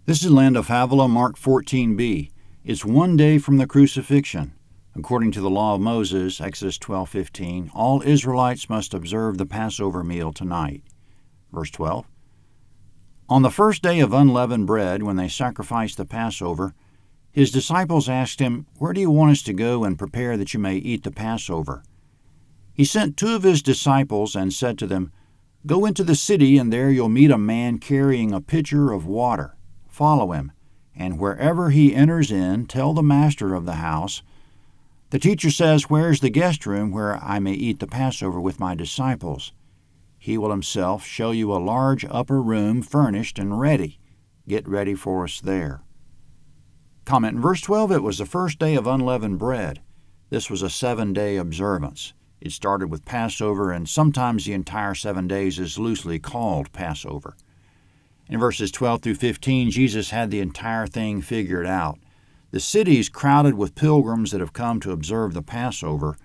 This is Land of Havilah, Mark 14b. It's one day from the crucifixion. According to the law of Moses, Exodus 12:15, all Israelites must observe the Passover meal tonight. Verse 12. On the first day of unleavened bread, when they sacrificed the Passover, his disciples asked him, "Where do you want us to go and prepare that you may eat the Passover?" He sent two of his disciples and said to them, "Go into the city, and there you'll meet a man carrying a pitcher of water. Follow him, and wherever he enters in, tell the master of the house, 'The teacher says, where's the guest room where I may eat the Passover with my disciples?' He will himself show you a large upper room furnished and ready. Get ready for us there." Comment in verse 12, it was the first day of unleavened bread. This was a 7-day observance. It started with Passover, and sometimes the entire 7 days is loosely called Passover. In verses 12 through 15, Jesus had the entire thing figured out. The city is crowded with pilgrims that have come to observe the Passover.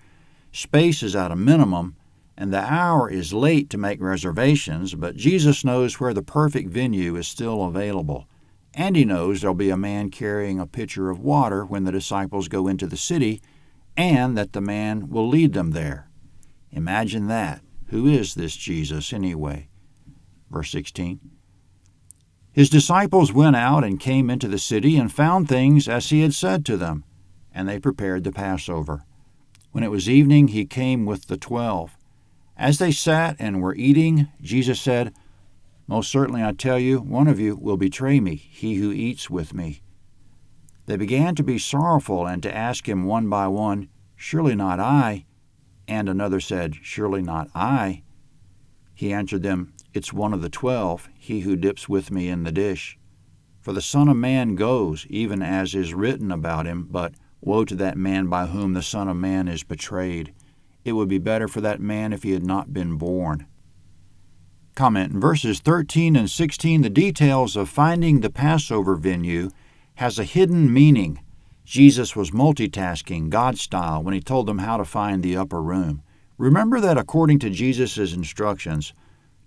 Space is at a minimum, and the hour is late to make reservations, but Jesus knows where the perfect venue is still available. And he knows there'll be a man carrying a pitcher of water when the disciples go into the city, and that the man will lead them there. Imagine that. Who is this Jesus anyway? Verse 16. His disciples went out and came into the city and found things as he had said to them, and they prepared the Passover. When it was evening, he came with the 12. As they sat and were eating, Jesus said, "Most certainly I tell you, one of you will betray me, he who eats with me." They began to be sorrowful and to ask him one by one, "Surely not I?" And another said, "Surely not I?" He answered them, "It's one of the 12, he who dips with me in the dish. For the Son of Man goes, even as is written about him, but woe to that man by whom the Son of Man is betrayed. It would be better for that man if he had not been born." Comment in verses 13 and 16, the details of finding the Passover venue has a hidden meaning. Jesus was multitasking, God-style, when he told them how to find the upper room. Remember that according to Jesus' instructions,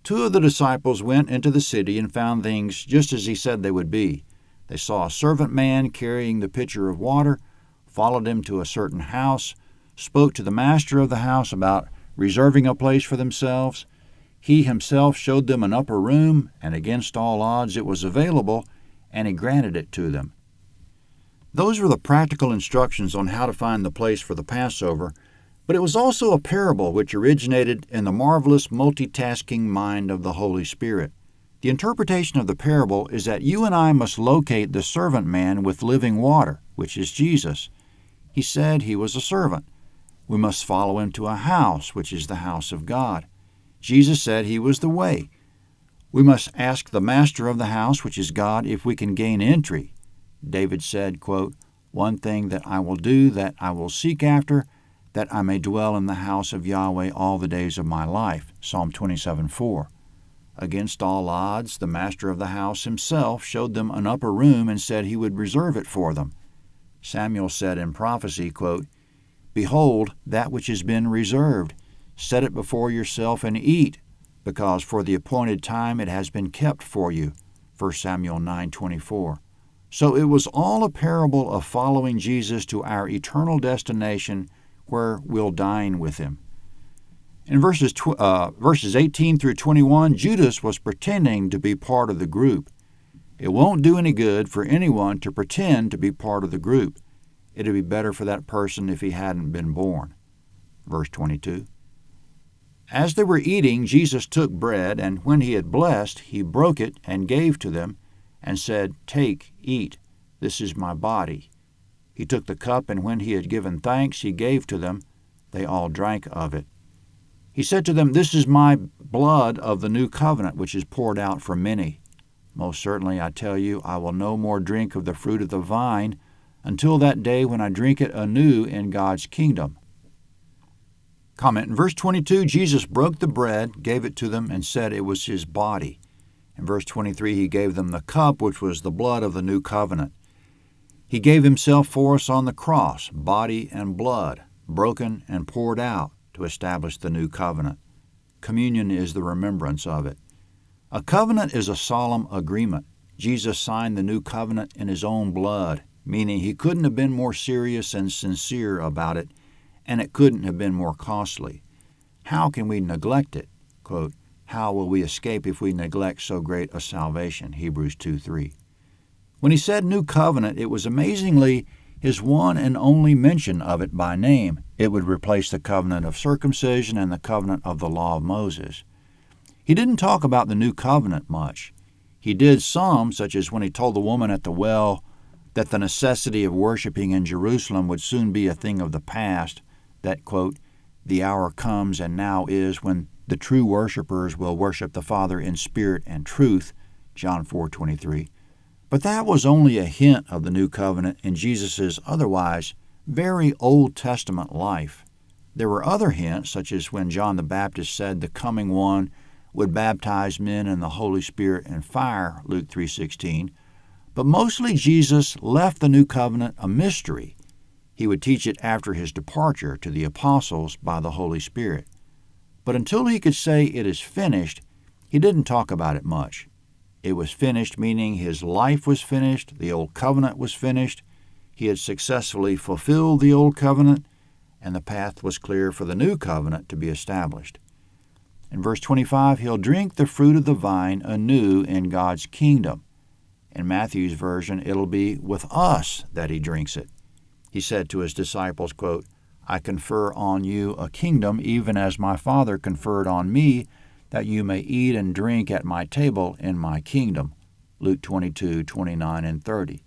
two of the disciples went into the city and found things just as he said they would be. They saw a servant man carrying the pitcher of water, followed him to a certain house, spoke to the master of the house about reserving a place for themselves. He himself showed them an upper room, and against all odds it was available, and he granted it to them. Those were the practical instructions on how to find the place for the Passover, but it was also a parable which originated in the marvelous multitasking mind of the Holy Spirit. The interpretation of the parable is that you and I must locate the servant man with living water, which is Jesus. He said he was a servant. We must follow him to a house, which is the house of God. Jesus said he was the way. We must ask the master of the house, which is God, if we can gain entry. David said, quote, "One thing that I will do, that I will seek after, that I may dwell in the house of Yahweh all the days of my life." Psalm 27:4. Against all odds, the master of the house himself showed them an upper room and said he would reserve it for them. Samuel said in prophecy, quote, "Behold, that which has been reserved. Set it before yourself and eat, because for the appointed time it has been kept for you." 1 Samuel 9:24. So it was all a parable of following Jesus to our eternal destination where we'll dine with him. In verses 18 through 21, Judas was pretending to be part of the group. It won't do any good for anyone to pretend to be part of the group. It would be better for that person if he hadn't been born. Verse 22. As they were eating, Jesus took bread, and when he had blessed, he broke it and gave to them, and said, "Take, eat, this is my body." He took the cup, and when he had given thanks, he gave to them. They all drank of it. He said to them, "This is my blood of the new covenant, which is poured out for many. Most certainly, I tell you, I will no more drink of the fruit of the vine until that day when I drink it anew in God's kingdom." Comment in verse 22, Jesus broke the bread, gave it to them, and said it was his body. In verse 23, he gave them the cup, which was the blood of the new covenant. He gave himself for us on the cross, body and blood, broken and poured out to establish the new covenant. Communion is the remembrance of it. A covenant is a solemn agreement. Jesus signed the new covenant in his own blood, meaning he couldn't have been more serious and sincere about it, and it couldn't have been more costly. How can we neglect it? Quote, how will we escape if we neglect so great a salvation? Hebrews 2:3. When he said new covenant, it was amazingly his one and only mention of it by name. It would replace the covenant of circumcision and the covenant of the law of Moses. He didn't talk about the new covenant much. He did some, such as when he told the woman at the well that the necessity of worshiping in Jerusalem would soon be a thing of the past, that, quote, the hour comes and now is when the true worshipers will worship the Father in spirit and truth, John 4:23. But that was only a hint of the new covenant in Jesus' otherwise very Old Testament life. There were other hints, such as when John the Baptist said the coming one would baptize men in the Holy Spirit and fire, Luke 3:16. But mostly Jesus left the new covenant a mystery. He would teach it after his departure to the apostles by the Holy Spirit. But until he could say it is finished, he didn't talk about it much. It was finished, meaning his life was finished, the old covenant was finished, he had successfully fulfilled the old covenant, and the path was clear for the new covenant to be established. In verse 25, he'll drink the fruit of the vine anew in God's kingdom. In Matthew's version, it'll be with us that he drinks it. He said to his disciples, quote, I confer on you a kingdom, even as my Father conferred on me, that you may eat and drink at my table in my kingdom. Luke 22:29 and 30.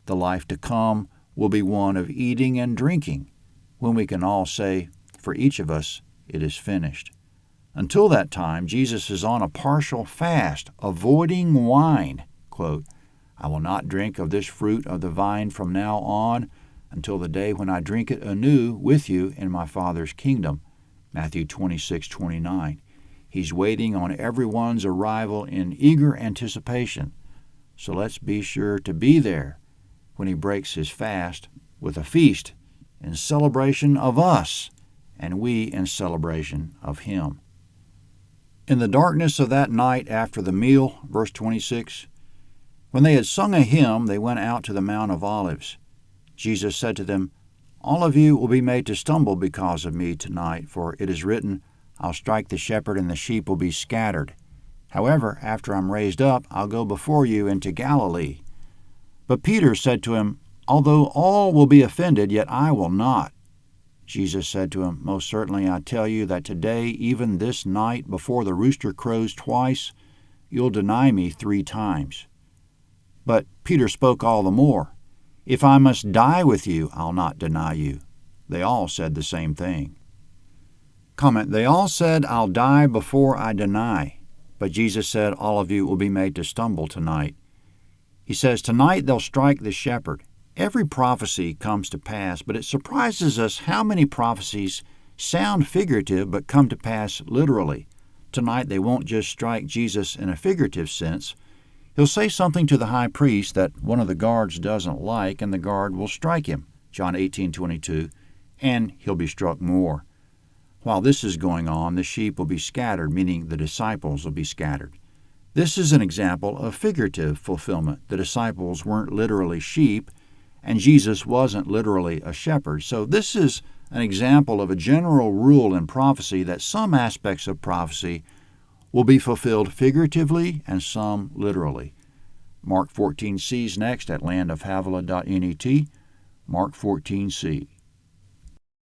The life to come will be one of eating and drinking, when we can all say, for each of us, it is finished. Until that time, Jesus is on a partial fast, avoiding wine. Quote, I will not drink of this fruit of the vine from now on until the day when I drink it anew with you in my Father's kingdom. Matthew 26:29. He's waiting on everyone's arrival in eager anticipation. So let's be sure to be there when he breaks his fast with a feast in celebration of us, and we in celebration of him. In the darkness of that night after the meal, verse 26, when they had sung a hymn, they went out to the Mount of Olives. Jesus said to them, all of you will be made to stumble because of me tonight, for it is written, I'll strike the shepherd and the sheep will be scattered. However, after I'm raised up, I'll go before you into Galilee. But Peter said to him, although all will be offended, yet I will not. Jesus said to him, most certainly I tell you that today, even this night, before the rooster crows twice, you'll deny me 3 times. But Peter spoke all the more, if I must die with you, I'll not deny you. They all said the same thing. Comment, they all said, I'll die before I deny. But Jesus said, all of you will be made to stumble tonight. He says, tonight they'll strike the shepherd. Every prophecy comes to pass, but it surprises us how many prophecies sound figurative but come to pass literally. Tonight they won't just strike Jesus in a figurative sense. He'll say something to the high priest that one of the guards doesn't like, and the guard will strike him, John 18:22, and he'll be struck more. While this is going on, the sheep will be scattered, meaning the disciples will be scattered. This is an example of figurative fulfillment. The disciples weren't literally sheep, and Jesus wasn't literally a shepherd. So this is an example of a general rule in prophecy that some aspects of prophecy will be fulfilled figuratively and some literally. Mark 14c's next at landofhavilah.net. Mark 14c.